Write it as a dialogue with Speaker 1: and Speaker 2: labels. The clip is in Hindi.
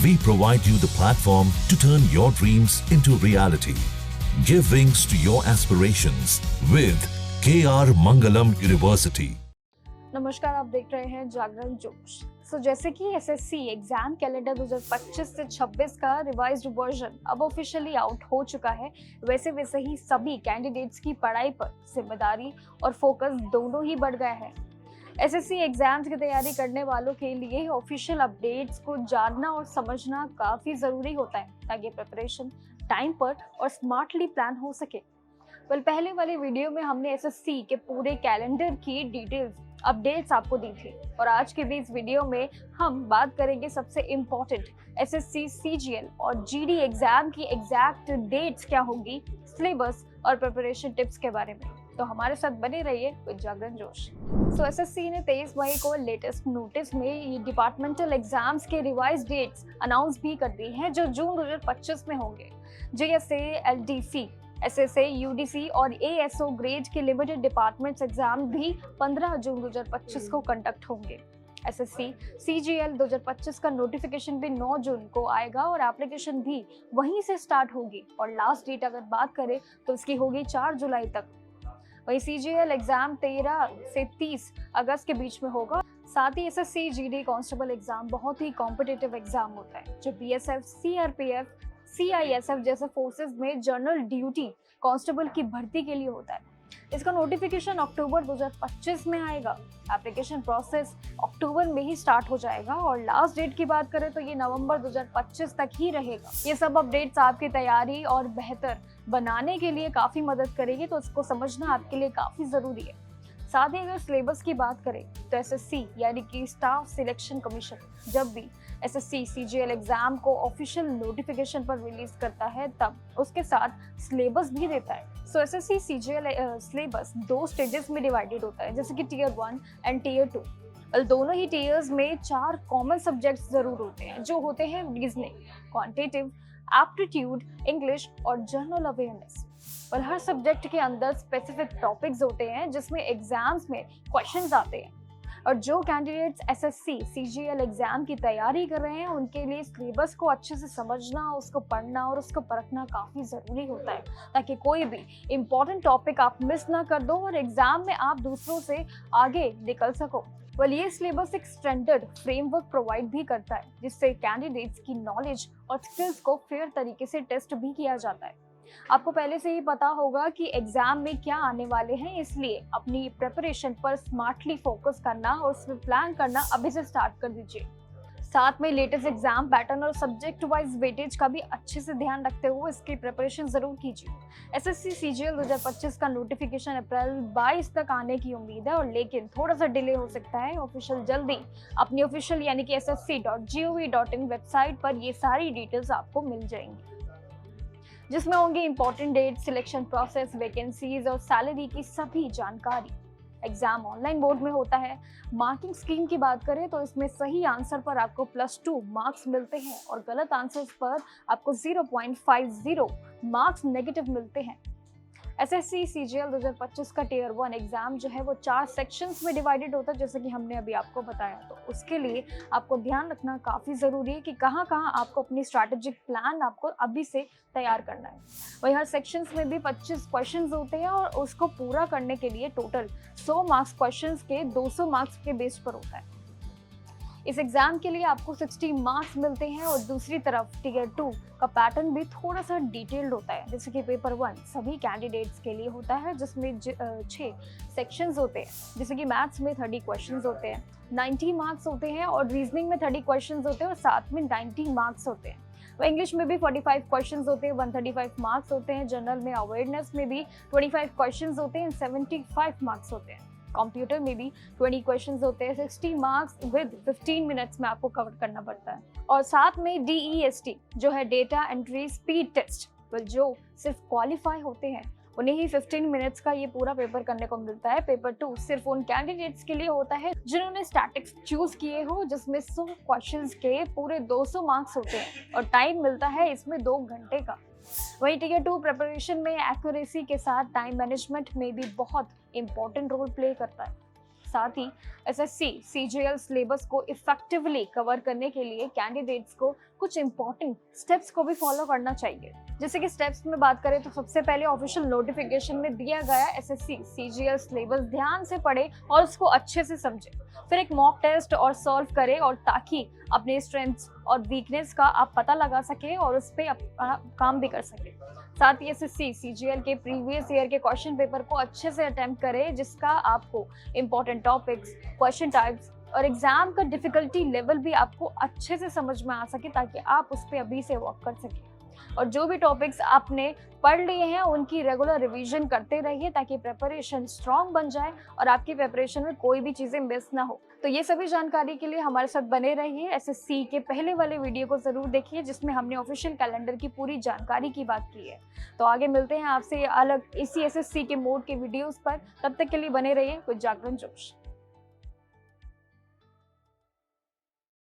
Speaker 1: We provide you the platform to turn your dreams into reality. Give wings to your aspirations with KR Mangalam University.
Speaker 2: नमस्कार, आप देख रहे हैं जागरण जोश। जैसे कि एसएससी एग्जाम कैलेंडर 2025 से 26 का रिवाइज्ड वर्जन अब ऑफिशियली आउट हो चुका है, वैसे ही सभी कैंडिडेट्स की पढ़ाई पर जिम्मेदारी और फोकस दोनों ही बढ़ गया है। एसएससी एग्जाम्स की तैयारी करने वालों के लिए ऑफिशियल अपडेट्स को जानना और समझना काफी जरूरी होता है ताकि प्रिपरेशन टाइम पर और स्मार्टली प्लान हो सके। पहले वाले वीडियो में हमने एसएससी के पूरे कैलेंडर की डिटेल्स अपडेट्स आपको दी थी और आज के भी इस वीडियो में हम बात करेंगे सबसे इम्पोर्टेंट एसएससी, सीजीएल और जीडी एग्जाम की एग्जैक्ट डेट्स क्या होगी, सिलेबस और प्रिपरेशन टिप्स के बारे में। तो हमारे साथ बने रहिए विद जागरण जोश। एसएससी ने 23 मई को लेटेस्ट नोटिस में ये डिपार्टमेंटल एग्जाम्स के रिवाइज डेट्स अनाउंस भी कर दी हैं जो जून 2025 में होंगे। जेएसए, एलडीसी, एसएसए, यूडीसी और एएसओ ग्रेड के लिमिटेड डिपार्टमेंट्स एग्जाम भी 15 जून 2025 को कंडक्ट होंगे। एसएससी सीजीएल 2025 का नोटिफिकेशन भी 9 जून को आएगा और एप्लीकेशन भी वहीं से स्टार्ट होगी और लास्ट डेट अगर बात करें तो इसकी होगी 4 जुलाई तक। वही सीजीएल एग्जाम 13 से 30 अगस्त के बीच में होगा। साथ ही एसएससी जीडी कांस्टेबल एग्जाम बहुत ही कॉम्पिटिटिव एग्जाम होता है जो बीएसएफ, सीआरपीएफ, सीआईएसएफ जैसे फोर्सेस में जनरल ड्यूटी कांस्टेबल की भर्ती के लिए होता है। इसका नोटिफिकेशन अक्टूबर 2025 में आएगा। एप्लीकेशन प्रोसेस अक्टूबर में ही स्टार्ट हो जाएगा और लास्ट डेट की बात करें तो ये नवंबर 2025 तक ही रहेगा। ये सब अपडेट्स आपकी तैयारी और बेहतर बनाने के लिए काफी मदद करेगी, तो इसको समझना आपके लिए काफी जरूरी है। साथ ही अगर सिलेबस की बात करें तो एसएससी यानी कि स्टाफ सिलेक्शन कमीशन जब भी एसएससी सीजीएल एग्जाम को ऑफिशियल नोटिफिकेशन पर रिलीज करता है तब उसके साथ सिलेबस भी देता है। एसएससी सीजीएल सिलेबस 2 स्टेजेस में डिवाइडेड होता है, जैसे कि टीयर 1 एंड टीयर 2। दोनों ही टीयर्स में 4 कॉमन सब्जेक्ट्स जरूर होते हैं जो होते हैं रीजनिंग, क्वांटिटेटिव, एप्टीट्यूड, इंग्लिश और जनरल अवेयरनेस। और हर सब्जेक्ट के अंदर स्पेसिफिक टॉपिक्स होते हैं जिसमें एग्जाम्स में क्वेश्चंस आते हैं और जो कैंडिडेट्स एसएससी सीजीएल एग्जाम की तैयारी कर रहे हैं उनके लिए सिलेबस को अच्छे से समझना, उसको पढ़ना और उसको परखना काफ़ी ज़रूरी होता है ताकि कोई भी इम्पॉर्टेंट टॉपिक आप मिस ना कर दो और एग्जाम में आप दूसरों से आगे निकल सको। ये सिलेबस एक स्टैंडर्ड फ्रेमवर्क प्रोवाइड भी करता है जिससे कैंडिडेट्स की नॉलेज और स्किल्स को फेयर तरीके से टेस्ट भी किया जाता है। आपको पहले से ही पता होगा कि एग्जाम में क्या आने वाले हैं, इसलिए अपनी प्रिपरेशन पर स्मार्टली फोकस करना और उसमें प्लान करना अभी से स्टार्ट कर दीजिए। साथ में लेटेस्ट एग्जाम पैटर्न और सब्जेक्ट वाइज वेटेज का भी अच्छे से ध्यान रखते हुए इसकी प्रिपरेशन जरूर कीजिए। एसएससी सीजीएल 2025 का नोटिफिकेशन अप्रैल 22 तक आने की उम्मीद है और लेकिन थोड़ा सा डिले हो सकता है। ऑफिशियल जल्दी अपनी ऑफिशियल यानी कि ssc.gov.in वेबसाइट पर ये सारी डिटेल्स आपको मिल जाएंगी जिसमें होंगे important date, selection process, vacancies और सैलरी की सभी जानकारी। एग्जाम ऑनलाइन मोड में होता है। मार्किंग स्कीम की बात करें तो इसमें सही आंसर पर आपको +2 मार्क्स मिलते हैं और गलत आंसर्स पर आपको 0.50 मार्क्स नेगेटिव मिलते हैं। एसएससी सीजीएल 2025 का टीयर 1 एग्जाम जो है वो 4 सेक्शंस में डिवाइडेड होता है जैसे कि हमने अभी आपको बताया। तो उसके लिए आपको ध्यान रखना काफ़ी ज़रूरी है कि कहाँ आपको अपनी स्ट्रैटेजिक प्लान आपको अभी से तैयार करना है। वही हर सेक्शंस में भी 25 क्वेश्चंस होते हैं और उसको पूरा करने के लिए टोटल 100 मार्क्स क्वेश्चंस के 200 मार्क्स के बेस पर होता है। इस एग्जाम के लिए आपको 60 मार्क्स मिलते हैं और दूसरी तरफ टीयर 2 का पैटर्न भी थोड़ा सा डिटेल्ड होता है, जैसे कि पेपर 1 सभी कैंडिडेट्स के लिए होता है जिसमें 6 सेक्शंस होते हैं, जैसे कि मैथ्स में 30 क्वेश्चंस होते हैं, 90 मार्क्स होते हैं और रीजनिंग में 30 क्वेश्चंस होते हैं और साथ में 90 मार्क्स होते हैं। वह इंग्लिश में भी 45 क्वेश्चंस होते हैं, 135 मार्क्स होते हैं। जनरल में अवेयरनेस में भी 25 क्वेश्चंस होते हैं, 75 मार्क्स होते हैं। कंप्यूटर में भी 20 क्वेश्चंस होते हैं, 60 मार्क्स विद 15 मिनट्स में आपको कवर करना पड़ता है। और साथ में DEST जो है डेटा एंट्री स्पीड टेस्ट, जो सिर्फ क्वालिफाई होते हैं उन्हें ही 15 मिनट्स का ये पूरा पेपर करने को मिलता है। पेपर 2 सिर्फ उन कैंडिडेट्स के लिए होता है जिन्होंने स्टैटिक्स चूज किए हो, जिसमें 100 क्वेश्चंस के पूरे 200 मार्क्स होते हैं और टाइम मिलता है इसमें 2 घंटे का। वहीं टीयर 2 प्रिपरेशन में एक्यूरेसी के साथ टाइम मैनेजमेंट में भी बहुत इंपॉर्टेंट रोल प्ले करता है। साथ ही एसएससी सीजीएल सिलेबस को इफेक्टिवली कवर करने के लिए कैंडिडेट्स को कुछ इंपॉर्टेंट स्टेप्स को भी फॉलो करना चाहिए। जैसे कि स्टेप्स में बात करें तो सबसे पहले ऑफिशियल नोटिफिकेशन में दिया गया एसएससी सीजीएल सिलेबस ध्यान से पढ़े और उसको अच्छे से समझे। फिर एक मॉक टेस्ट और सॉल्व करें, और ताकि अपने स्ट्रेंथ्स और वीकनेस का आप पता लगा सके और उस पर अपना काम भी कर सके। साथ ही एसएससी सीजीएल के प्रीवियस ईयर के क्वेश्चन पेपर को अच्छे से अटेम्प्ट करें, जिसका आपको इंपॉर्टेंट टॉपिक्स, क्वेश्चन टाइप्स और एग्जाम का डिफिकल्टी लेवल भी आपको अच्छे से समझ में आ सके, ताकि आप उस पर अभी से वर्क कर सकें। और जो भी टॉपिक्स आपने पढ़ लिए हैं उनकी रेगुलर रिवीजन करते रहिए, ताकि प्रिपरेशन स्ट्रांग बन जाए और आपकी प्रिपरेशन में कोई भी चीज़ें मिस ना हो। तो ये सभी जानकारी के लिए हमारे साथ बने रहिए। एसएससी के पहले वाले वीडियो को जरूर देखिए, जिसमें हमने ऑफिशियल कैलेंडर की पूरी जानकारी की बात की है। तो आगे मिलते हैं आपसे अलग इसी एसएससी के मोड के वीडियोस पर। तब तक के लिए बने रहिए विद जागरण जोश।